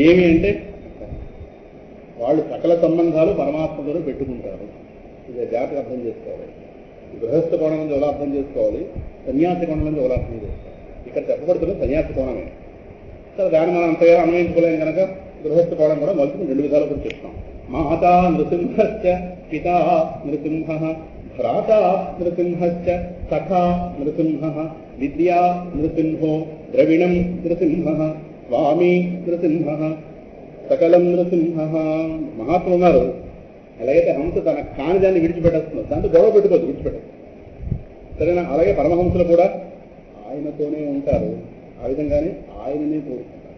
ఏమి అంటే వాళ్ళు సకల సంబంధాలు పరమాత్మతో పెట్టుకుంటారు. ఇది జాగ్రత్తగా అర్థం చేసుకోవాలి. గృహస్థ కోణం నుంచి ఎలా అర్థం చేసుకోవాలి, సన్యాసి కోణం నుంచి ఎలా అర్థం చేసుకోవాలి. ఇక్కడ చెప్పబడుతున్న సన్యాసి కోణమే. సరే, దాన్ని మనం అంతగా అన్వయించుకోలేం కనుక గృహస్థ కోణం కూడా మలుచుకుని 2 విధాలు కూడా చెప్తాం. మాతా నృసింహశ్చ పితా నృసింహ భ్రాతా నృసింహశ్చ సఖా నృసింహ విద్యా నృసింహో ద్రవిణం నృసింహ స్వామి నృసింహ సకలం నృసింహ. మహాత్ములు ఉన్నారు. ఎలాగైతే హంస తన కాని దాన్ని విడిచిపెట్టేస్తున్నారు, దాంతో గొడవ పెట్టుకోదు, విడిచిపెట్టదు. సరేనా? అలాగే పరమహంసలు కూడా ఆయనతోనే ఉంటారు. ఆ విధంగానే ఆయననే కోరుకుంటారు.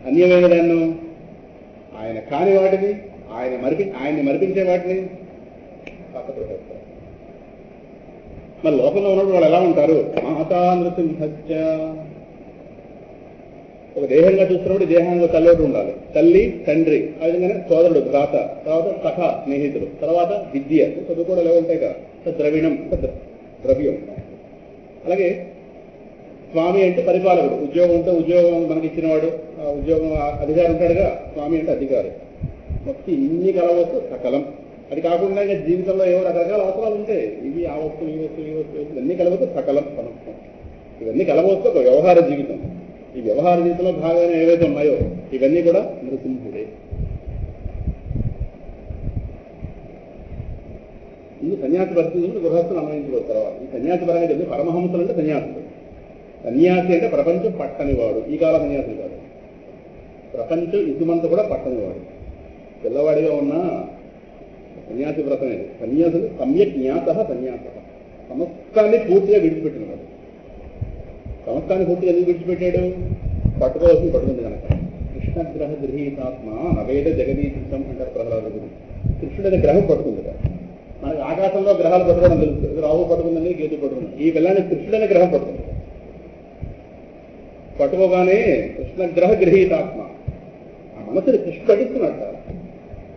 అన్యమైన దాన్ని ఆయన కాని వాటిని ఆయన్ని మరిపించే వాటిని పక్కతో పెడతారు. మరి లోకంలో ఉన్నప్పుడు వాళ్ళు ఎలా ఉంటారు? మాతా నృసింహశ్చ. ఒక దేహంగా చూస్తున్నప్పుడు దేహంగా తల్లి ఉండాలి, తల్లి తండ్రి, ఆ విధంగానే సోదరుడు భ్రాత, తర్వాత సఖ స్నేహితులు, తర్వాత విద్య చదువుకోవడం ఎలా ఉంటాయి కదా, ద్రవిణం ద్రవ్యం. అలాగే స్వామి అంటే పరిపాలకుడు. ఉద్యోగం ఉంటే ఉద్యోగం మనకి ఇచ్చినవాడు, ఉద్యోగం అధికారి ఉంటాడుగా, స్వామి అంటే అధికారి. మొత్తం ఇన్ని కలవచ్చు సకలం. అది కాకుండా ఇంకా జీవితంలో ఏవో రకరకాల అవసరాలు ఉంటాయి. ఇవి ఆ వస్తువు ఈ వస్తువు ఈ వస్తువు ఇవన్నీ కలవచ్చు సకలం. ఇవన్నీ కలవచ్చు ఒక వ్యవహార జీవితం. ఈ వ్యవహార జీవితంలో భాగమైన ఏవైతే ఉన్నాయో ఇవన్నీ కూడా నృసింహుడే. ఇది సన్యాసి పరిస్థితులు గృహస్థులు అన్వయించుకోవచ్చు. తర్వాత ఈ సన్యాసి పరంగా చెప్తే పరమహంసలు అంటే సన్యాసులు. సన్యాసి అంటే ప్రపంచం పట్టనివాడు. ఈ కాల సన్యాసులు కాదు, ప్రపంచం ఇసుమంతా కూడా పట్టనివాడు. పిల్లవాడిగా ఉన్న సన్యాసి వ్రతమే. సన్యాసులు సమ్యక్ జ్ఞాత సన్యాస. సమస్తాన్ని పూర్తిగా విడిచిపెట్టినవాడు. సమస్తాన్ని పూర్తిగా ఎందుకు విడిచిపెట్టాడు? పట్టుకోవాల్సింది పట్టుకుంది కనుక. కృష్ణగ్రహ గృహీతాత్మ నవేద జగదీశం అంటారు ప్రహ్లాదుడు. కృష్ణుడు అనే గ్రహం పట్టుకుంది కదా. మనకి ఆకాశంలో గ్రహాలు పట్టుకోవడం తెలుసు. రాహు పట్టుకుందని, కేతు పట్టుకుంది. ఈ పిల్లాన్ని కృష్ణుడు అనే గ్రహం పట్టుకుంది. పట్టుకోగానే కృష్ణగ్రహ గృహీతాత్మ ఆ మనసుని కృష్ణుడు పట్టిస్తున్నాడు.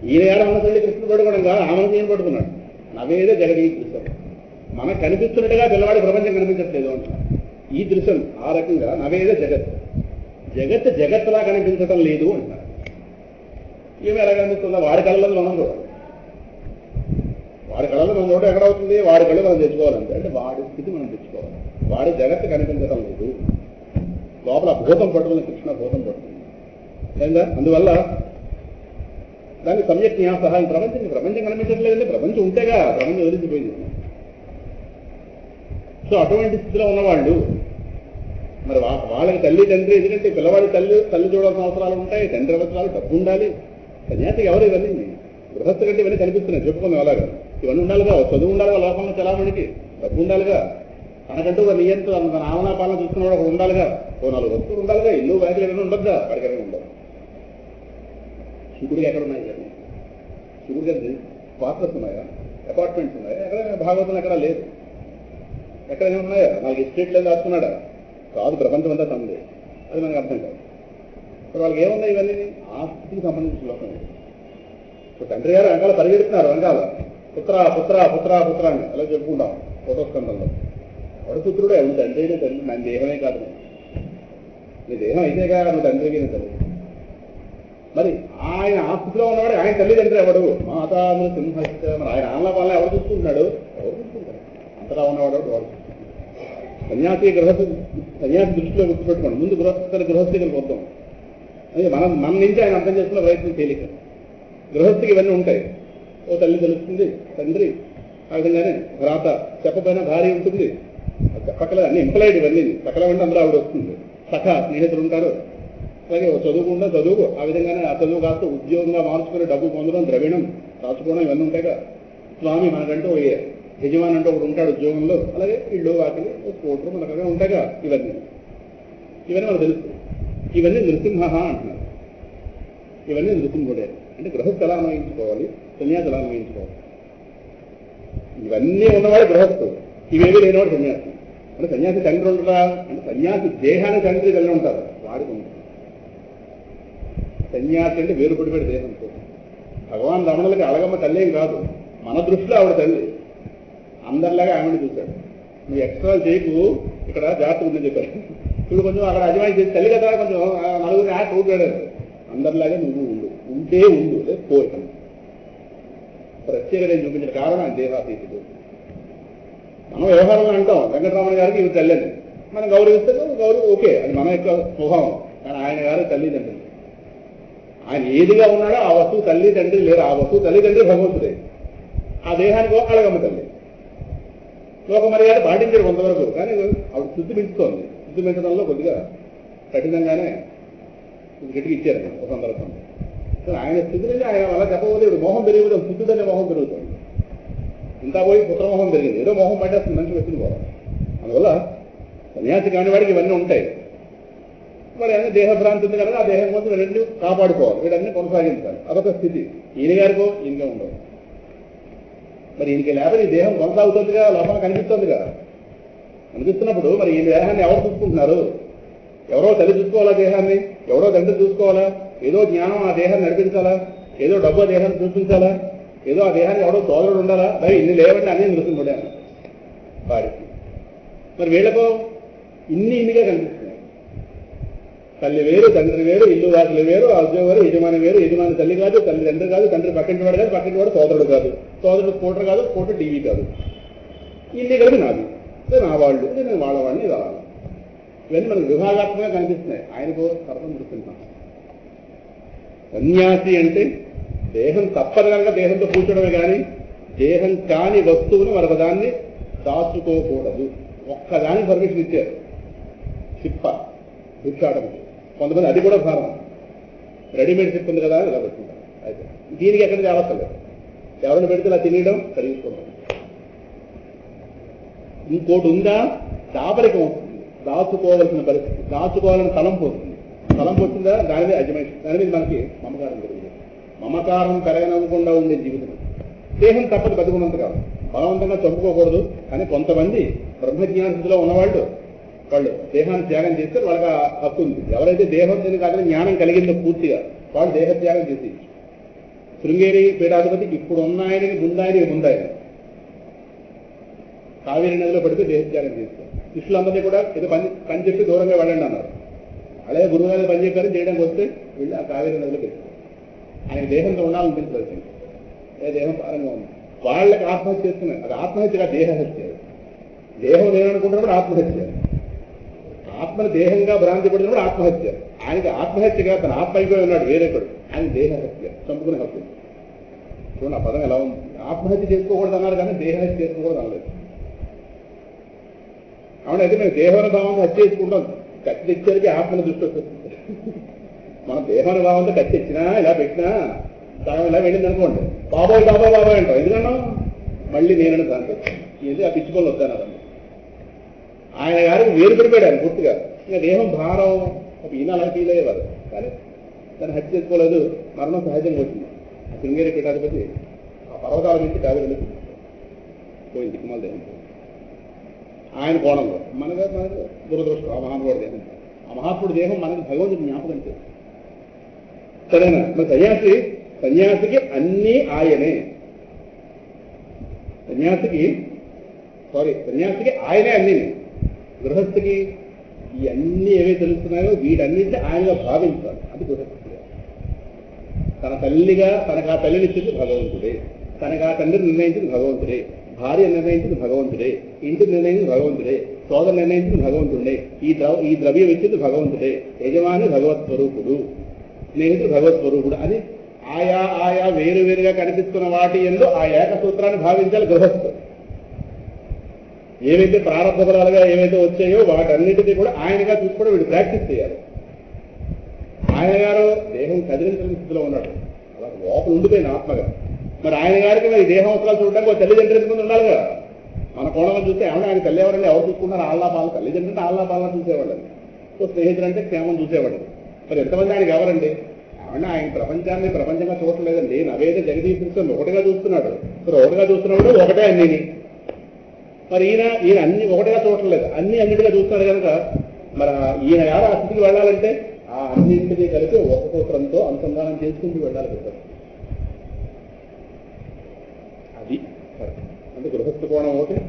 ఈయన ఏడ మనసుని కృష్ణుడు పట్టుకోవడం కాదు, ఆ మనసు ఏం పట్టుకున్నాడు. నవేద జగదీశం. మనకు కనిపిస్తున్నట్టుగా పిల్లవాడి ప్రపంచం కనిపించట్లేదు అంటున్నాడు. ఈ దృశ్యం ఆ రకంగా నవేద జగత్తులా కనిపించటం లేదు అంటారు. ఏమి ఎలా కనిపిస్తుందా? వాడి కళ్ళలో మనం కూడా, వాడి కళ్ళలో మనం కూడా ఎక్కడవుతుంది? వాడి కళ్ళు మనం తెచ్చుకోవాలంటే, అంటే వాడి స్థితి మనం తెచ్చుకోవాలి. వాడి జగత్తు కనిపించటం లేదు. లోపల భూతం పట్టుకుని, కృష్ణ భూతం పట్టుకుంది లేదా? అందువల్ల దాన్ని సమ్యక్ న్యాస. ఈ ప్రపంచం కనిపించట్లేదంటే ప్రపంచం ఉంటేగా ప్రపంచం వదిలించిపోయింది. సో అటువంటి స్థితిలో ఉన్నవాళ్ళు మరి వాళ్ళకి తల్లి తండ్రి, ఎందుకంటే పిల్లవాడి తల్లి చూడాల్సిన అవసరాలు ఉంటాయి, తండ్రి అవసరాలు, డబ్బు ఉండాలి. సన్యాసికి ఎవరు ఇవన్నీ? గృహస్థ కంటే ఇవన్నీ కనిపిస్తున్నాయి, చెప్పుకుందాం అలాగా. ఇవన్నీ ఉండాలిగా, చదువు ఉండాలిగా, లోకంలో చలామణికి డబ్బు ఉండాలిగా, తనకంటూ ఒక నియంత్రణ, తన ఆలనా పాలన చూసుకున్నాడు ఒకడు ఉండాలిగా, ఓ 4 వస్తువులు ఉండాలిగా, ఇల్లు బ్యాంకులు ఏమైనా ఉండద్దా? వాడికి ఏమైనా ఉండదు. శివుడికి ఎక్కడ ఉన్నాయి కానీ? శివుడి గారి క్వార్టర్స్ ఉన్నాయా? అపార్ట్మెంట్స్ ఉన్నాయా? ఎక్కడైనా భాగవతం ఎక్కడ లేదు. ఎక్కడైనా ఉన్నాయా? 4 ఎస్టేట్లు దాచుకున్నాడా? కాదు, ప్రపంచం అంతా తనది. అది మనకు అర్థం కాదు. ఇప్పుడు వాళ్ళకి ఏమున్నాయి ఇవన్నీ? ఆస్తికి సంబంధించిన లోకం. ఇప్పుడు తండ్రి గారు వెనకాల పరిగెడుతున్నారు, వెనకాల పుత్ర పుత్ర పుత్ర పుత్ర అని అలా చెప్పుకుంటాం ఫోటోస్కందంలో. వాడు పుత్రుడే, నువ్వు తండ్రి అయినా తల్లి, నా దేహమే కాదు, నీ దేహం అయితేగా నువ్వు తండ్రికి తల్లి. మరి ఆయన ఆస్తిలో ఉన్నవాడు ఆయన తల్లిదండ్రి ఎవడు? మాతా సింహస్థ. మరి ఆయన ఆన్ల పాలన ఎవరు చూసుకుంటున్నాడు? ఎవరు చూసుకుంటారు? అంతలా ఉన్నవాడు వాడు. సన్యాసి దృష్టిలో గుర్తుపెట్టుకోండి. ముందు గృహస్థికి వద్దాం. అది మన నుంచి ఆయన అర్థం చేసుకున్న ప్రయత్నం తేలిక. గృహస్థికి ఇవన్నీ ఉంటాయి. ఓ తల్లి తెలుస్తుంది, తండ్రి, ఆ విధంగానే భ్రాత, చెప్పపోయినా భార్య ఉంటుంది, చెప్పకలే అన్ని ఇంప్లాయిడ్ ఇవన్నీ. సకలం అంటే అందరూ ఆవిడ వస్తుంది. సఖ స్నేహితులు ఉంటారు. అలాగే చదువుకుండా చదువు, ఆ విధంగానే ఆ చదువు కాస్త ఉద్యోగంగా మార్చుకుని డబ్బు పొందడం, ద్రవిణం రాసుకోవడం ఇవన్నీ ఉంటాయిగా. స్వామి మనకంటూ యజమాని అంటూ ఒకడు ఉంటాడు ఉద్యోగంలో. అలాగే ఇళ్ళు వాటిని కోట్లు మనకగా ఉంటాయిగా. ఇవన్నీ మనకు తెలుసు. ఇవన్నీ నృసింహ అంటున్నారు. ఇవన్నీ నృసింహుడే. అంటే గృహస్థు ఎలా అన్వయించుకోవాలి, సన్యాసి ఎలా అన్వయించుకోవాలి. ఇవన్నీ ఉన్నవాడు గృహస్థు, ఇవేమీ లేనివాడు సన్యాసి. అంటే సన్యాసి తండ్రి ఉంటారా? అంటే సన్యాసి దేహానికి తండ్రి తల్లి ఉంటారు, వాడికి ఉంటుంది. సన్యాసి అంటే వేరుపడిపడి దేహంతో. భగవాన్ రమణులకి అలగమ్మ తల్లి ఏం కాదు, మన దృష్టిలో ఆవిడ తల్లి. అందరిలాగా ఆవిడని చూశాడు. నువ్వు ఎక్స్ట్రా చేయకు, ఇక్కడ జాగ్రత్త ఉందని చెప్పారు. ఇప్పుడు కొంచెం అక్కడ అజమాయి చేసి తల్లి కదా కొంచెం నలుగురిని ఊటాడారు. అందరిలాగే నువ్వు ఉండు, ఉంటే ఉండు, లేదు పోయి. ప్రత్యేకత చూపించిన కారణం దేహాతీతుడు. మనం వ్యవహారంలో అంటాం వెంకటరమణ గారికి ఇవి తల్లిని మనం గౌరవిస్తే గౌరవం ఓకే, అది మన యొక్క స్వభావం. కానీ ఆయన గారు తల్లిదండ్రులు, ఆయన ఏదిగా ఉన్నాడో ఆ వస్తువు తల్లి తండ్రి లేరు, ఆ వస్తువు తల్లిదండ్రి భగవంతుడే. ఆ దేహానికి అళగమ్మ తల్లి. లోక మర్యాద పాటించాడు కొంతవరకు, కానీ ఆవిడ శుద్ధి పెంచుతోంది. శుద్ధి పెంచడంలో కొద్దిగా కఠినంగానే గట్టిగా ఇచ్చారు ఒక సందర్భంలో. ఆయన స్థితి నుంచి ఆయన అలా చెప్పబోతే ఇప్పుడు మోహం పెరిగిపోతుంది, శుద్ధుడనే మోహం పెరుగుతుంది. ఇంత పోయి పుత్రమోహం పెరిగింది, ఏదో మోహం పట్టేస్తుంది మంచి వ్యక్తిని పోవాలి. అందువల్ల సన్యాసి కాని వాడికి ఇవన్నీ ఉంటాయి. మరి అన్నీ దేహభ్రాంతి ఉంది కనుక ఆ దేహం కోసం రెండు కాపాడుకోవాలి, వీడన్నీ కొనసాగించాలి. అదొక స్థితి. ఈయన గారికో ఈయనగా ఉండవు. మరి ఈయనకి లేకపోతే ఈ దేహం కొనసాగుతుందిగా, లోపల కనిపిస్తుందిగా. అనిపిస్తున్నప్పుడు మరి ఈ దేహాన్ని ఎవరు చూసుకుంటున్నారు? ఎవరో తల్లి చూసుకోవాలా దేహాన్ని, ఎవరో తండ్రి చూసుకోవాలా, ఏదో జ్ఞానం ఆ దేహాన్ని నడిపించాలా, ఏదో డబ్బు ఆ దేహాన్ని చూపించాలా, ఏదో ఆ దేహాన్ని ఎవడో సోదరుడు ఉండాలా. మరి ఇన్ని లేవంటే అన్నీ నిలుస్తుండే వాడికి. మరి వీళ్ళకు ఇన్నిగా కనిపిస్తున్నాయి. తల్లి వేరు, తండ్రి వేరు, ఇల్లు వాకిలు వేరు, ఉద్యోగం వేరు, యజమాని వేరు, యజమాని తల్లి కాదు, తల్లి తండ్రి కాదు, తండ్రి పక్కింటి వాడు కాదు, పక్కింటి వాడు సోదరుడు కాదు, సోదరుడు స్కూటర్ కాదు, స్కూటర్ టీవీ కాదు. ఇన్ని కలిపి నాది, నా వాళ్ళు, నేను వాళ్ళ వాడిని ఇది అలా. ఇవన్నీ మనకు విభాగాత్మకంగా కనిపిస్తున్నాయి. ఆయనకు అర్థం దృష్టింటాం. సన్యాసి అంటే దేహం తప్పదు కనుక దేహంతో కూర్చోడమే కానీ దేహం కాని వస్తువును మరొక దాన్ని దాచుకోకూడదు. ఒక్కదానికి పర్మిషన్ ఇచ్చారు, చిప్ప భిక్షాటంకి. కొంతమంది అది కూడా భారం, రెడీమేడ్ చిప్ ఉంది కదా అని ఇలా పెట్టుకుంటారు. అయితే దీనికి ఎక్కడ తేవక్కర్లేదు, ఎవరిని పెడితే ఇలా తినేయడం కలిగించుకోవడం. ఇంకోటి ఉందా, దాపరికం వస్తుంది, దాచుకోవాల్సిన పరిస్థితి, దాచుకోవాలని తలంపు వస్తుంది. తలంపు వచ్చిందా దాని మీద అజమాయిషి, దాని మీద మనకి మమకారం పెరుగుతుంది. మమకారం పెరగనవ్వకుండా ఉండే జీవితం. దేహం తప్పదు బతుకున్నంత కాదు, బలవంతంగా చంపుకోకూడదు. కానీ కొంతమంది బ్రహ్మజ్ఞాన స్థితిలో ఉన్నవాళ్ళు వాళ్ళు దేహాన్ని త్యాగం చేస్తే వాళ్ళకి ఆ హక్కు ఉంది. ఎవరైతే దేహం తిని కాదని జ్ఞానం కలిగిందో పూర్తిగా వాళ్ళు దేహత్యాగం చేసి. శృంగేరి పీఠాధిపతి ఇప్పుడు ఉన్నాయని ముందాయన కావేరీ నదిలో పడితే దేహత్యాగం చేస్తారు. శిష్యులందరినీ కూడా ఇది పని చెప్పి దూరంగా వెళ్ళండి అన్నారు. అలాగే గురువు గారు పని చెప్పారు, చేయడానికి వస్తే వీళ్ళు ఆ కావేరీ నదిలో పెట్టారు. ఆయన దేహంతో ఉండాలనిపించలేదు, దేహం పారంగా ఉంది. వాళ్ళకి ఆత్మహత్య చేస్తున్నారు. అది ఆత్మహత్యగా దేహహత్య. దేహం లేదనుకుంటున్నప్పుడు ఆత్మహత్య, ఆత్మను దేహంగా భ్రాంతి పడినప్పుడు ఆత్మహత్య. ఆయనకి ఆత్మహత్యగా తన ఆత్మ అయిపోయి ఉన్నాడు వేరేకడు, ఆయన దేహహత్య, చంపుకునే హక్కు. చూడండి ఆ పదం ఎలా ఉంది. ఆత్మహత్య చేసుకోకూడదు అన్నారు కానీ దేహహత్య చేసుకోకూడదు అనలేదు. అవునైతే మేము దేహానుభావంతో హత్య చేసుకుంటాం, కత్తి తెచ్చేసరికి ఆత్మను దృష్టి వస్తుంది. మనం దేహానుభావంతో కత్తి తెచ్చినా ఇలా పెట్టినా సగం ఇలా వెళ్ళింది అనుకోండి, బాబాయ్ బాబాయ్ బాబాయ్ అంటాం. ఎందుకన్నా మళ్ళీ నేనని దాంట్లో ఇది ఆ పిచ్చి పనులు వద్దన్నారు. ఆయన గారికి వేరు పడిపోయాడు పూర్తిగా. ఇంకా దేహం భారం ఈయన అలా ఫీల్ అయ్యేవారు, కానీ దాన్ని హత్య చేసుకోలేదు. మరణం సహజంగా వచ్చింది. ఆ శృంగేరి పీఠాధిపతి ఆ పర్వతాల నుంచి కావేరీలో పోయింది దిక్కుమాల దేహం. ఆయన కోణంలో మనగా దురదృష్టం ఆ మహాత్ముడి దేహం. ఆ మహాత్ముడి దేహం మనకి భగవంతుడి జ్ఞాపకం చేస్తుంది. సరేనా? మరి సన్యాసికి అన్నీ ఆయనే. సన్యాసికి ఆయనే అన్నీ. గృహస్థికి ఈ అన్నీ ఏవే తెలుస్తున్నాయో వీటన్నింటినీ ఆయనగా భావించాలి. అది గృహస్థి. తన తల్లిగా తనకు ఆ తల్లినిచ్చింది భగవంతుడే, తనకు ఆ తండ్రిని నిర్ణయించింది భగవంతుడే, భార్య నిర్ణయించింది భగవంతుడే, ఇంటిని నిర్ణయించింది భగవంతుడే, సోదరు నిర్ణయించింది భగవంతుడే, ఈ ద్రవ్యం ఇచ్చింది భగవంతుడే, యజమాని భగవత్ స్వరూపుడు, స్నేహితుడు భగవత్ స్వరూపుడు అని ఆయా వేరువేరుగా కనిపిస్తున్న వాటి యందు ఆ ఏకసూత్రాన్ని భావించాలి గృహస్థు. ఏవైతే ప్రారంభ ఫలాలుగా ఏవైతే వచ్చాయో వాటన్నిటికీ కూడా ఆయనగా చూసుకోవడం వీడు ప్రాక్టీస్ చేయాలి. ఆయన గారు దేహం కదిలించిన స్థితిలో ఉన్నాడు, అలా లోపల ఉండిపోయిన ఆత్మగా. మరి ఆయన గారికి మరి దేహం అవసరాలు చూడడానికి ఒక తల్లిదండ్రుల ముందు ఉండాలిగా. మన కోణంలో చూస్తే ఆయన తల్లి ఎవరండి, ఎవరు చూసుకున్నారు? ఆల్లా పాలన. తల్లిదండ్రులు ఆల్లా పాలన చూసేవాళ్ళని, స్నేహితులు అంటే క్షేమం చూసేవాడు. మరి ఎంతమంది ఆయనకి ఎవరండి? ఆయన ప్రపంచంగా చూడలేదండి. నవేద జగదీశ్వరుడు ఒకటిగా చూస్తున్నాడు. మరి ఒకటిగా చూస్తున్నప్పుడు ఒకటే అన్నిని. మరి ఈయన అన్ని ఒకటిగా చూడలేదు, అన్నిటిగా చూస్తున్నాడు కనుక మరి ఈయన గారు ఆ స్థితికి వెళ్ళాలంటే ఆ అన్నింటినీ కలిపి ఒక సూత్రంతో అనుసంధానం చేసుకుంటూ వెళ్ళాలి కదా. అది అంటే గృహస్థ కోణం ఒకటి.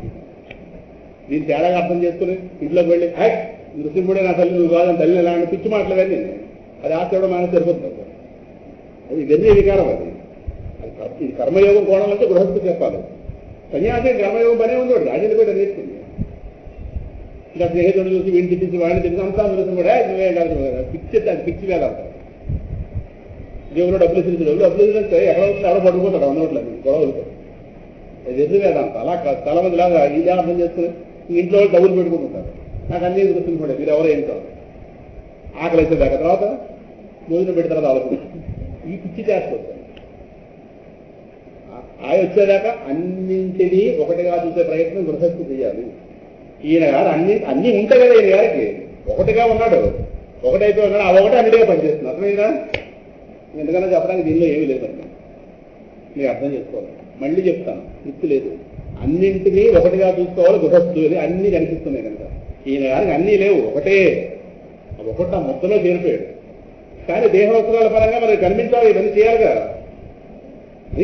దీన్ని తేడాగా అర్థం చేసుకుని ఇంట్లోకి వెళ్ళి నృసింహుడే నా తల్లి నువ్వు కాదని తల్లి ఎలాంటి పిచ్చి మాటలేవన్నీ అది ఆశివ్వడం మానేసి సరిపోతుంది. అది వెర్రి వికారం. అది కర్మయోగం కోణం అంటే గృహస్థు చెప్పాలి. సన్యాసి కర్మయోగం పనే ఉంది. వాడు రాజేంద్ర కూడా నేర్చుకుంది. ఇంకా స్నేహితుడు చూసి వీడిని తిప్పించి వాడిని తిప్పించి అంతా నృసింహుడే నువ్వే కాదు పిచ్చి. అది పిచ్చి వేదాంతం. దేవుడు డబ్బులు ఇచ్చినట్టు ఎక్కడ వస్తుంది ఎవడో పడుకుంటాడు అన్నట్లేదు గొడవలు. అది ఎదురు వేదాంత అలా కాదు. చాలా మంది లాగా ఇదే అర్థం చేసుకుని ఇంట్లో వాళ్ళు డబ్బులు పెట్టుకుంటుంటారు. నాకు అన్నీ నృసింహుడే మీరు ఎవరో ఏం కాదు. ఆకలి అయితే దాకా తర్వాత భోజనం పెట్టిన తర్వాత ఆలోచన ఈ పిచ్చి చేస్తుంది. ఆయన వచ్చేదాకా అన్నింటినీ ఒకటిగా చూసే ప్రయత్నం గృహస్థు చేయాలి. ఈయన గారు అన్నీ ఉంటాయి కదా. ఈయన గారికి ఒకటిగా ఉన్నాడు, ఒకటైతే ఉన్నాడు. ఆ ఒకటి అన్నిటిగా పనిచేస్తుంది. అర్థమైందా? ఎందుకన్నా చెప్పడానికి దీనిలో ఏమీ లేదండి. మీరు అర్థం చేసుకోవాలి. మళ్ళీ చెప్తాను, గుర్తు లేదు. అన్నింటినీ ఒకటిగా చూసుకోవాలి గృహస్థు. అన్నీ కనిపిస్తున్నాయి కనుక ఈయన గారికి అన్నీ లేవు, ఒకటే. ఒకటి ఆ మొత్తంలో చేరిపోయాడు. కానీ దేహవస్త్రాల పరంగా మనకి కనిపించాలి, ఇవన్నీ చేయాలిగా.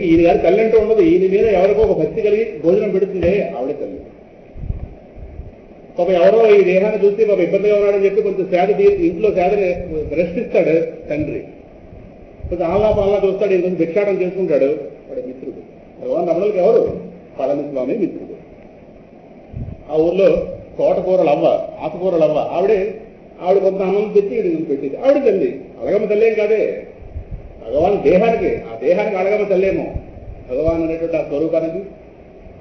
ఈయన గారి తల్లి అంటూ ఉండదు. ఈయన మీద ఎవరికో ఒక భక్తి కలిగి భోజనం పెడుతుందే ఆవిడ తల్లి. పాప ఎవరో ఈ దేహాన్ని చూసి పాప ఇబ్బందిగా ఉన్నాడని చెప్పి కొంచెం సేద ఇంట్లో సేదని రెస్ట్ ఇస్తాడు తండ్రి. కొంచెం ఆల్లా పాలనా చూస్తాడు, ఈయన కొంచెం భిక్షాటం చేసుకుంటాడు. వాడు మిత్రుడు. భగవాన్ రమణులకి ఎవరు? పళనిస్వామి మిత్రుడు. ఆ ఊర్లో తోటకూరలవ్వ, ఆకుకూరలవ్వ ఆవిడ కొంత అన్నం తెచ్చి వీడికి పెట్టింది. ఆవిడ తల్లి. అడగమ్మ తల్లి ఏం కాదే. భగవాన్ దేహానికి, ఆ దేహానికి అడగమ్మ తల్లేమో. భగవాన్ అనేటువంటి ఆ స్వరూపానికి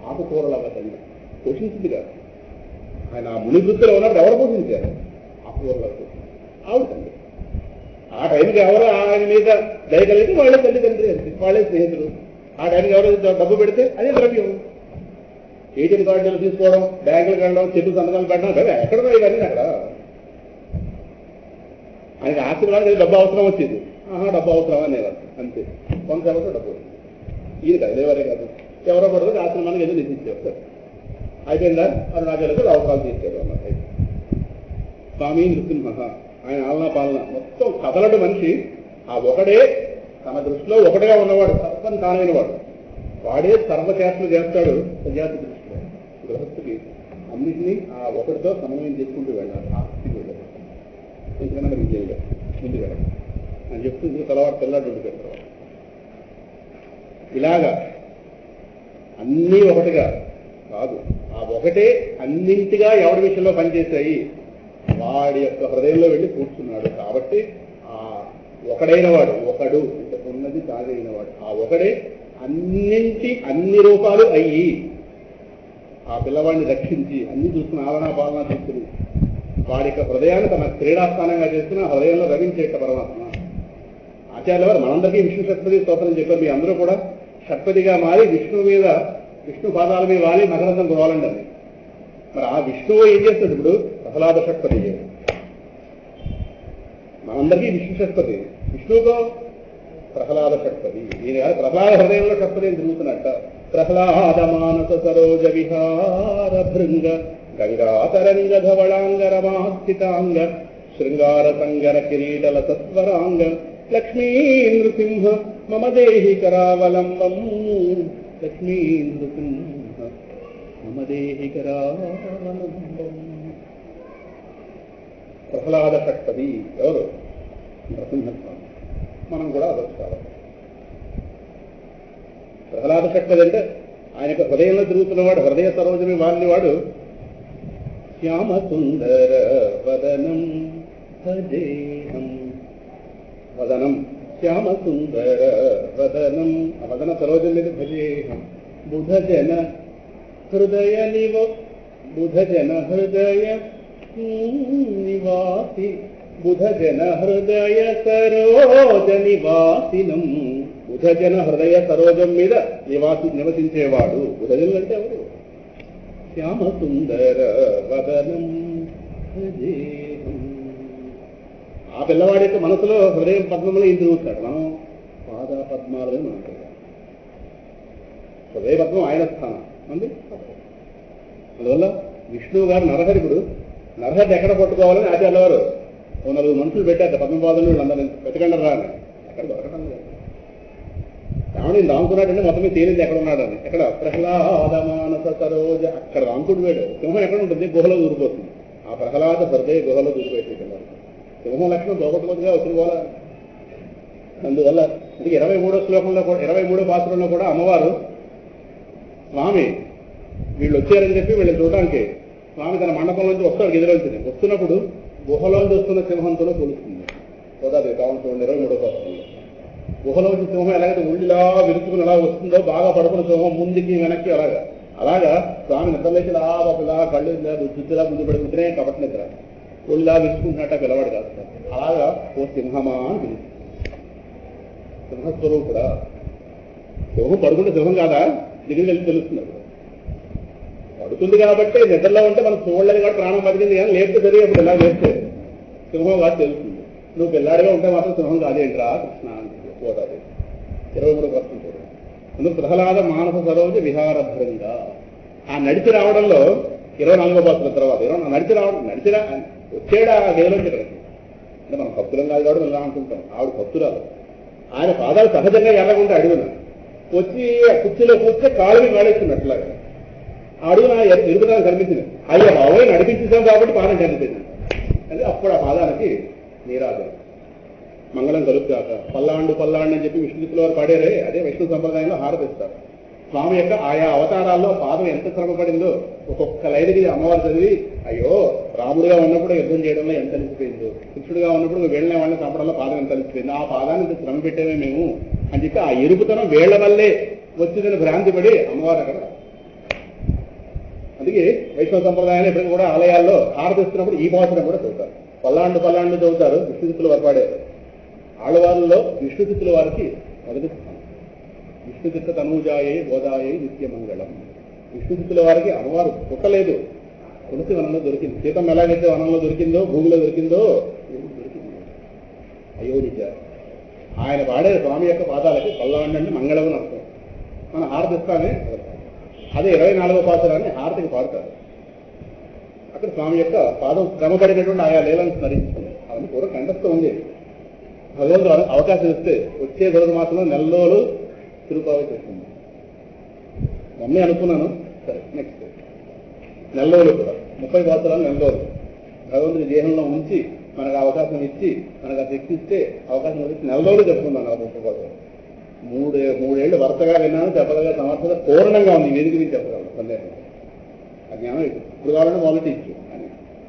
ఆకుకూరలవ్వ తల్లి పోషించింది కాదు. ఆయన ఆ ముని వృత్తిలో ఉన్నప్పుడు ఎవరు పోషించారు? ఆకుకూరలవ్వ ఆవిడ తల్లి. ఆ టైంకి ఎవరు ఆయన మీద దయ కలిగితే వాళ్ళే తల్లిదండ్రి అంతే, వాళ్ళే స్నేహితులు. ఆ టైంకి ఎవరు డబ్బు పెడితే అదే ద్రవ్యం. ఏటీఎం కార్డులు తీసుకోవడం, బ్యాంకులకు వెళ్ళడం, చెట్టు సంతకాలు పెట్టడం కదా ఎక్కడ ఇవన్నీ అక్కడ. ఆయనకి ఆశీర్వాదం డబ్బు అవసరం వచ్చింది. డబ్బు అవసరం అనేవారు అంతే. కొంత ఎవరితో డబ్బు వచ్చింది. ఇది కదా లేవరే కాదు. ఎవరో పడుతుంది ఆశ్రమానికి ఏదో నిధించారు. అయిపోయిందా అరుణాచలకు అవసరాలు తీర్చారు అన్నమాట. స్వామి నృసింహ ఆయన ఆలనా పాలన మొత్తం కదలడు మనిషి. ఆ ఒకడే తన దృష్టిలో ఒకటిగా ఉన్నవాడు, సర్వం తానైన వాడు. వాడే సర్వచేష్టలు చేస్తాడు సన్యాసి దృష్టిలో. గృహస్థుకి అన్నింటినీ ఆ ఒకటితో సమన్వయం చేసుకుంటూ వెళ్ళాలి. ఆ స్థితికి వెళ్ళాలి. ఎందుకన్నా మరి ఇంకేం ముందు వెళ్ళాలి అని చెప్తూ ఇందులో తలవాడు తెల్లాడు ఉండి పెడతారు. ఇలాగా అన్నీ ఒకటిగా కాదు, ఆ ఒకటే అన్నింటిగా ఎవరి విషయంలో పనిచేశాయి వాడి యొక్క హృదయంలో వెళ్ళి కూర్చున్నాడు. కాబట్టి ఆ ఒకడైన వాడు, ఒకడు ఉన్నది తాగైన వాడు, ఆ ఒకడే అన్ని రూపాలు అయ్యి ఆ పిల్లవాడిని రక్షించి అన్ని చూస్తున్న ఆలనా పాలనా చూస్తున్న వాడి యొక్క హృదయాన్ని తన క్రీడాస్థానంగా చేసుకున్న హృదయంలో రవించేట పరమాత్మ. ఆచార్యుల వారు మనందరికీ విష్ణు షట్పది స్తోత్రం చెప్పారు. మీ అందరూ కూడా షట్పదిగా మారి విష్ణు పాదాల మీద వాలి మకరందం కురవాలండి అది. మరి ఆ విష్ణువు ఏం చేస్తాడు? ఇప్పుడు ప్రహ్లాద షట్పది మనందరికీ విష్ణు షట్పది, విష్ణువుతో ప్రహ్లాద షట్పది. ఈయన కాదు ప్రహ్లాద హృదయంలో షట్పది అని తిరుగుతున్నట్ట. ప్రహ్లాద మానస సరోజ విహార భృంగ గంగాతరంగ ధవళాంగ రమాస్థితాంగ శృంగార సంగర కిరీటల సత్వరాంగ లక్ష్మీ నృసింహ మమ దేహి కరావలంబం. లక్ష్మీ నృసింహ మమ దేహి కరావలంబం. ప్రహ్లాద షట్పది ఎవరు? నరసింహస్వామి. మనం కూడా అదొచ్చాలి. ప్రహ్లాద షట్పది అంటే ఆయన యొక్క హృదయంలో తిరుగుతున్నవాడు, హృదయ సరోజమి వాడివాడు. శ్యామ సుందర వదనం భజేహం. వదనం శ్యామ సుందర వదనం, ఆ వదన సరోజం మీద భజేహం. బుధజన హృదయ నివాసి బుధజన హృదయ సరోజ నివాసినం. బుధజన హృదయ సరోజం మీద నివసించేవాడు. బుధజనులు అంటే ఎవరు? శ్యామ సుందర వదనం భజేహం. ఆ పిల్లవాడి యొక్క మనసులో హృదయం పద్మంలో ఇది తిరుగుతాడు. మనం పాద పద్మాలే మనం హృదయ పద్మం ఆయన స్థానం అంది. అందువల్ల విష్ణువు గారు నరహరికుడు. నరహరి ఎక్కడ పట్టుకోవాలని ఆచార్యుల వారు 4 మనుషులు పెట్టారు. పద్మపాదులు వీళ్ళందరూ వెతకండి రా అని. ఎక్కడ దొరకటం లేదు. రావణి రాంకున్నాడంటే మొత్తం తేలింది ఎక్కడ ఉన్నాడని. ఎక్కడ? ప్రహ్లాద మానస సరోజ. అక్కడ రాంకుడు వేడు. సింహం ఎక్కడ ఉంటుంది? గుహలో ఊరిపోతుంది. ఆ ప్రహ్లాద హృదయ గుహలో దూరిపెట్టేటన్నారు. సింహం లక్షణం దోపట్టుగా వచ్చిన పోలా. అందువల్ల ఇది 23వ శ్లోకంలో కూడా 23వ పాత్రలో కూడా అమ్మవారు స్వామి వీళ్ళు వచ్చారని చెప్పి వీళ్ళని చూడడానికి స్వామి తన మండపం నుంచి వస్తాడు, గదిలోంచి వస్తున్నప్పుడు గుహలోంచి వస్తున్న సింహంతో పోలుస్తుంది. గోదాదేవి కావాలి చూడండి 23వ పాత్రలో. గుహలోంచి సింహం ఎలాగైతే ఉళ్ళిలా విరుచుకుని ఎలా వస్తుందో బాగా పడుకున్న సింహం ముందుకి వెనక్కి అలాగా స్వామి నిద్రలేసి ఇలా కళ్ళు దుద్దులా ముందు పడుకుంటేనే కపట నిద్ర ఉళ్ళిలా విరుచుకుంటున్నట్ట పిల్లవాడు కాదు. అలాగా ఓ సింహమా అని పిలుస్తుంది. సింహస్వరూపుడా. సింహం పడుకుంటే సింహం కాదా దగ్గరికి వెళ్ళి తెలుస్తున్నారు. పడుతుంది కాబట్టి నిద్రలో ఉంటే మనం చూడలేదు కాబట్టి ప్రాణం బతికింది కానీ లేపితే జరిగేప్పుడు ఇలా లేస్తే సింహం కాదు తెలుస్తుంది. నువ్వు పిల్లాడిగా ఉంటే మాత్రం సింహం కాదేంట్రా కృష్ణ అని పోతాది. 23వ వర్షం చూడండి. అందుకు ప్రహ్లాద మానస సరోజ విహారభ్రంగా ఆ నడిచి రావడంలో 24వ పాత్ర తర్వాత నడిచిరా వచ్చేడా గదిలోంచి ఇక్కడికి. అంటే మనం భక్తులం కాదు కాబట్టి మనం అనుకుంటాం. ఆవిడ భక్తురాలు. ఆయన పాదాలు సహజంగా ఎర్రగుంటే అడుగున వచ్చి ఆ కుర్చీలో కూర్చొని కాళ్ళని కాళేస్తున్నట్లాగా అడుగున ఎరుగుదనం కనిపించింది. అయ్యో బాబోయ్ నడిపించేసాం కాబట్టి పాదం కనిపించింది. అంటే అప్పుడు ఆ పాదానికి నీరాజం మంగళం కలుగుతాక పల్లాండు అని చెప్పి విష్ణుతుల వారు పాడారే, అదే వైష్ణవ సంప్రదాయంలో హారతిస్తారు. స్వామి యొక్క ఆయా అవతారాల్లో పాదం ఎంత శ్రమపడిందో ఒక్కొక్క లైన్కి అమ్మవారు చదివి అయ్యో రాముడిగా ఉన్నప్పుడు యుద్ధం చేయడంలో ఎంత అలిసిపోయిందో, కృష్ణుడిగా ఉన్నప్పుడు వేళ్ళనే వాళ్ళని చంపడంలో పాదం ఎంత అలిసిపోయిందో, ఆ పాదాన్ని ఇంత శ్రమ పెట్టేమే మేము అని చెప్పి ఆ ఎరుపుతనం వేళ్ల వల్లే వచ్చిందని భ్రాంతి పడి అమ్మవారు అక్కడ. అందుకే వైష్ణవ సంప్రదాయాలు ఎప్పటికీ కూడా ఆలయాల్లో హారతిస్తున్నప్పుడు ఈ పాత్ర కూడా చదువుతారు. పల్లాండు చదువుతారు. విష్ణుతుల వారు పాడారు. ఆడవాళ్ళలో విష్ణుతుల వారికి మొదటి స్థానం. విష్ణుచిత్త తనూజాయే గోదాయే నిత్యమంగళం. విష్ణుచిత్తుల వారికి అమ్మవారు పుట్టలేదు, తులసి వనంలో దొరికింది. సీతం ఎలాగైతే వనంలో దొరికిందో భూమిలో దొరికిందో దొరికింది. అయ్యో నిజ ఆయన పాడే స్వామి యొక్క పాదాలకి పల్లాండండి మంగళం అని అర్థం. మనం హారతిస్తానే అదే 24వ పాత్రాన్ని హారతికి పాడతారు. అక్కడ స్వామి యొక్క పాదం శ్రమపడినటువంటి ఆయా లీలను స్మరించుకుంది. అవన్నీ పూర్వం కంఠస్థం ఉంది. భగవంతుడు అవకాశం ఇస్తే వచ్చే ధనుర్మాసంలో నెలలో తిరుపావి చేస్తుంది. మమ్మీ అనుకున్నాను. సరే నెక్స్ట్ నెల్లూరు కూడా 30 పాత్రలు నెల్లూరు భగవంతుడి దేహంలో ఉంచి మనకు అవకాశం ఇచ్చి మనకు అది శక్తిస్తే అవకాశం ఇచ్చి నెల్లూరు చెప్పుకున్నాను. ఆ 30 పాత్రలు మూడేళ్లు వరుసగా విన్నాను. చెప్పగల సమర్థత పూర్ణంగా ఉంది. వేదిక మీద చెప్పగలను సందేహం. ఆ జ్ఞానం ఇప్పుడు కావాలంటే మొదటి ఇచ్చు అని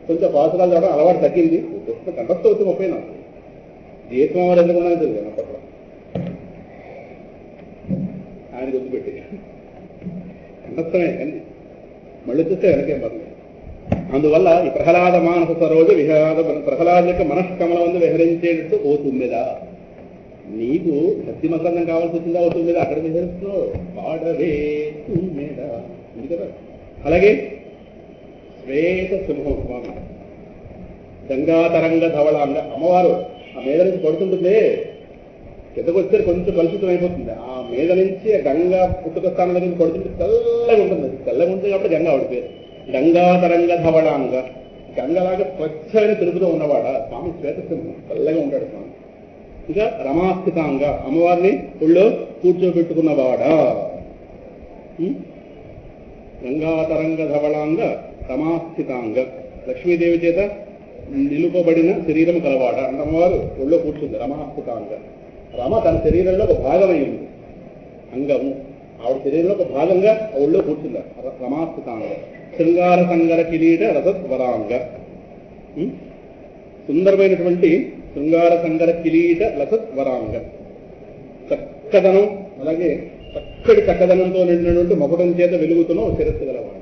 కొంచెం పాత్రలు చదవడం అలవాటు తగ్గింది. కంఠస్థ వచ్చి 30 నాకు జీతం వారు ఎందుకున్నా తెలియదు అప్పట్లో ఆయన గుర్తుపెట్టి కంఠస్థమే కానీ మళ్ళీ చూస్తే వెనకేం పర్లేదు. అందువల్ల ఈ ప్రహ్లాద మానస సరోజ ప్రహ్లాద యొక్క మనస్కమల వందు విహరించేటట్టు అవుతుందా. నీకు భక్తి మకరందం కావాల్సి వచ్చిందా అవుతుందా, అక్కడ విహరిస్తున్నావు పాడవే మీద ఉంది కదా. అలాగే శ్వేత సింహం స్వామి గంగా తరంగ ధవళాంగ అమ్మవారు ఆ మీద నుంచి పడుతుంటుందే కిందకు వచ్చే కొంచెం కలుషితం అయిపోతుంది. ఆ మీద నుంచి గంగా పుట్టుక స్థానం దగ్గర నుంచి పడుతుంటే తెల్లగా ఉంటుంది. తెల్లగా ఉంటుంది కాబట్టి గంగా ఆవిడ పేరు. గంగా తరంగ ధవళాంగ గంగలాగా స్వచ్ఛమైన తిరుగుతూ ఉన్నవాడ స్వామి శ్వేతసింహం. తెల్లగా ఉంటాడు స్వామి. ఇంకా రమాస్థితాంగ అమ్మవారిని ఒళ్ళో కూర్చోబెట్టుకున్నవాడా. గంగా తరంగ ధవళాంగ రమాస్థితాంగ లక్ష్మీదేవి చేత నిలుపబడిన శరీరం కలవాడ అంటే అమ్మవారు ఒళ్ళో కూర్చుంది. రమాస్థితాంగ రమ తన శరీరంలో ఒక భాగమై ఉంది. అంగము ఆవిడ శరీరంలో ఒక భాగంగా ఒళ్ళో కూర్చుంది. రమాస్థితాంగ శృంగార సంగర కిరీట రసత్వరాంగ సుందరమైనటువంటి శృంగార సంగర కిరీట లసత్వరాంగ చక్కదనం అలాగే చక్కటి చక్కదనంతో నిండినటువంటి మకుటం చేత వెలుగుతున్న శిరస్సు గలవాడు.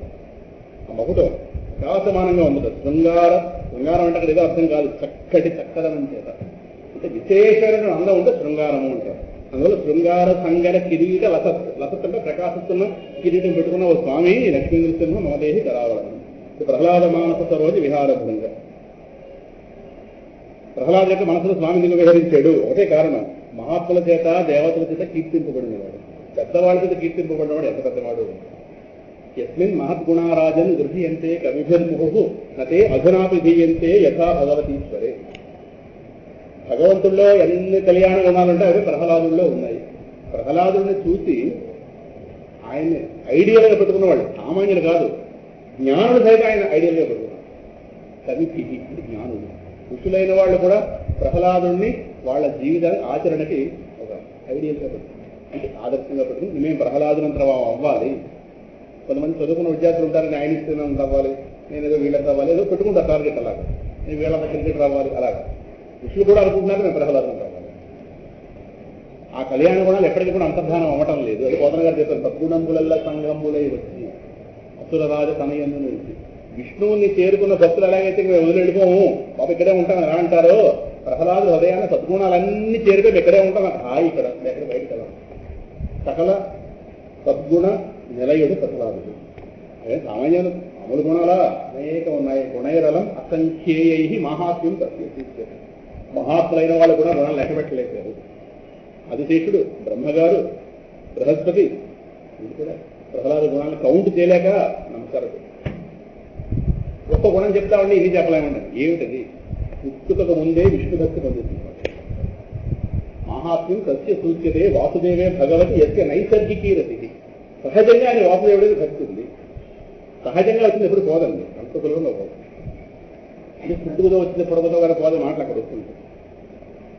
ఆ మకుటం ప్రకాశమానంగా ఉంది. శృంగారం అంటే అక్కడ ఏదో అర్థం కాదు. చక్కటి చక్కదనం చేత అంటే విశేషమైన అందం ఉంటే శృంగారము అంటారు. అందువల్ల శృంగార సంగర కిరీట లసత్ లసత్ అంటే ప్రకాశిస్తున్న కిరీటం పెట్టుకున్న ఓ స్వామి లక్ష్మీ నృసింహ నవదేహి కరావడం. ప్రహ్లాద మానస సరోజ విహారభృంగ ప్రహ్లాద యొక్క మనసులో స్వామి నిన్ను విహరించాడు. ఒకటే కారణం మహాత్ముల చేత దేవతల చేత కీర్తింపబడినవాడు. పెద్దవాళ్ళ చేత కీర్తింపబడినవాడు ఎంత పెద్దవాడు. యస్మిన్ మహద్గుణారాజన్ గృహ్యంతే కవిభిర్ముహు నతే అధునాపి ధీయంతే యథా భగవతీశ్వరే. భగవంతుల్లో ఎన్ని కళ్యాణ గుణాలుంటే అవి ప్రహ్లాదుల్లో ఉన్నాయి. ప్రహ్లాదుని చూసి ఆయన్ని ఐడియల్గా పెట్టుకున్నవాళ్ళు సామాన్యులు కాదు. జ్ఞానులు సైతం ఆయన ఐడియల్గా పెట్టుకున్నారు. కవిభి జ్ఞానుడు. ఋషులైన వాళ్ళు కూడా ప్రహ్లాదుణ్ణి వాళ్ళ జీవిత ఆచరణకి ఒక ఐడియల్గా పెట్టుకుంది, అంటే ఆదర్శంగా పెట్టుకుని మేము ప్రహ్లాదునంత అవ్వాలి. కొంతమంది చదువుకున్న విద్యార్థులు ఉంటారు, నేను ఐన్స్టీన్ అవ్వాలి, నేను ఏదో వీళ్ళకి అవ్వాలి, ఏదో పెట్టుకుంటారు టార్గెట్, అలాగా నేను వీళ్ళ క్రికెట్ రావాలి, అలాగా ఋషులు కూడా అనుకుంటున్నారు మేము ప్రహ్లాదునంత అవ్వాలి. ఆ కళ్యాణ గుణాలు ఎప్పటికీ కూడా అంతర్ధానం అవ్వటం లేదు. అది పోతన గారు చెప్పారు, సద్గుణంబులల్లా సంగంబులై వచ్చి అసురరాజ తనయందు నుంచి. విష్ణువుని చేరుకున్న భక్తులు ఎలాగైతే మేము వదిలి వెళ్ళిపోము, బాబు ఇక్కడే ఉంటాం ఎలా అంటారో, ప్రహ్లాదు హృదయాన్ని సద్గుణాలన్నీ చేరుకొని ఇక్కడే ఉంటాం, హాయి ఇక్కడ ఎక్కడ బయట కదా. సకల సద్గుణ నిలయుడు ప్రహ్లాదుడు. అదే సామాన్యులు అమలు గుణాలా అనేక ఉన్నాయి. గుణైరలం అసంఖ్యేయై మహాత్మ్యం ప్రత్యేక. మహాత్ములైన వాళ్ళు కూడా గుణాలు లెక్క పెట్టలేకపోయారు. ఆదిశేషుడు, బ్రహ్మగారు, బృహస్పతి, ఇది కూడా ప్రహ్లాద గుణాలను కౌంట్ చేయలేక నమస్కారం. ఒక్క గుణం చెప్తామండి, ఇది చెప్పలేమండి. ఏమిటది? పుట్టుకకు ముందే విష్ణు భక్తి పొందుతుంది. మహాత్మ్యం సత్య సూచ్యతే వాసుదేవే భగవతి యస్య నైసర్గికీ రతి. సహజంగా ఆయన వాసుదేవుడికి భక్తి ఉంది. సహజంగా వచ్చింది ఎప్పుడు పోదండి, అంత సులభంగా పోదు. అంటే పుట్టుకతో వచ్చింది పొడవతో గారి పోదే మాటలు అక్కడ వస్తుంది.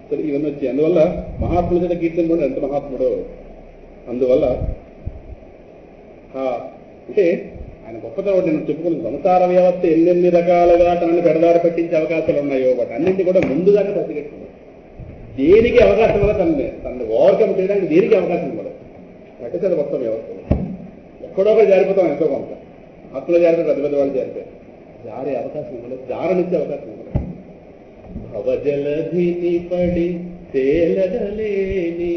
సరే ఇవన్నీ వచ్చాయి. అందువల్ల మహాత్ముల చేత కీర్తన కూడా ఎంత మహాత్ముడో. అందువల్ల అంటే ఆయన గొప్పతనం నేను చెప్పుకున్న సంసార వ్యవస్థ ఎన్నెన్ని రకాలుగా తనని పెడదారి పట్టించే అవకాశాలు ఉన్నాయో వాటి అన్నింటి కూడా ముందుగానే పసిగట్టుకున్నాడు. దేనికి అవకాశం వల్ల తనని ఓవర్కమ్ చేయడానికి దేనికి అవకాశం ఇవ్వదు. పట్టించారు మొత్తం వ్యవస్థ. ఎక్కడో ఒకటి జారిపోతాం, ఎంతో కొంత ఆత్మలో జారిపోయి పెద్ద పెద్ద వాళ్ళు జారిపోయారు. జారే అవకాశం ఇవ్వలేదు, జారనిచ్చే అవకాశం ఇవ్వలేదు. భవజలధిని పడి తేలగలేని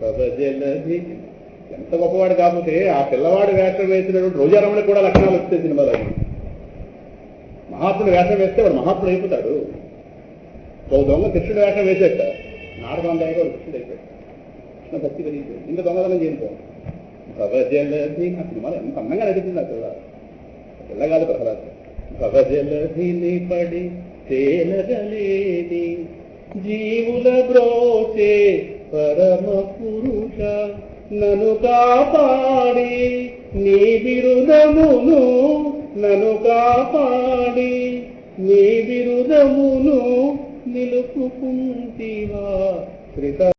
భవజలధి. ఎంత గొప్పవాడు కాకపోతే ఆ పిల్లవాడు వేషం వేసినటువంటి రోజారాముడికి కూడా లక్షణాలు వస్తాయి సినిమాలో. మహాత్ముడు వేషం వేస్తే వాడు మహాత్ముడు అయిపోతాడు. ఒక దొంగ కృష్ణుడు వేషం వేసేట నాటకం దాకా వాడు కృష్ణుడు అయిపోయాడు. కృష్ణ భక్తి కలిగిపోయింది. ఇంకా దొంగతనం చేయకపోయాడు. భవజలధి ఆ సినిమాలో ఎంత అందంగా నడిచింది ఆ పిల్ల. పిల్లగాడు ప్రహ్లాదు. భవజలధిని పడి తేలగలేని జీవుల బ్రోచే పరమ పురుష నను కాపాడి నీ బిరుదమును నను కాపాడి నీ బిరుదమును నిలుపుకుంటివా శ్రీత